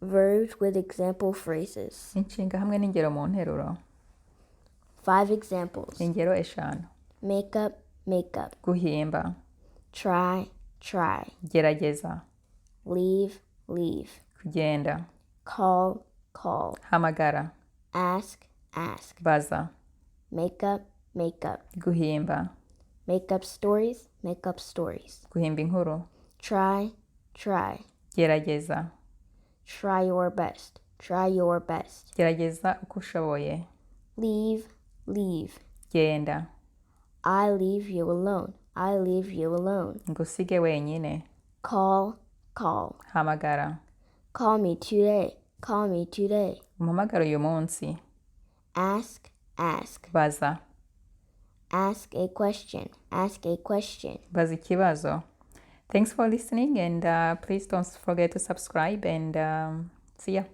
Verbs with example phrases. inshinga hamwe n'ingero mu nteruro. 5 examples. Ingero 5. Make up, make up. Guhimba. Try, try. Gerageza. Leave, leave. Kugenda. Call, call. Hamagara. Ask, ask. Baza. Make up, make up. Guhimba. Make up stories, make up stories. Guhimba inkuru. Try, try. Gerageza. Try your best, try your best. Gerageza uko ushoboye. Leave, leave. Genda. I leave you alone, I leave you alone. Ngusige wenyine. Call, call. Hamagara. Call me today, call me today. Umpamagara uyu munsi. Ask, ask. Baza. Ask a question, ask a question. Baza ikibazo. Thanks for listening, and please don't forget to subscribe, and see ya.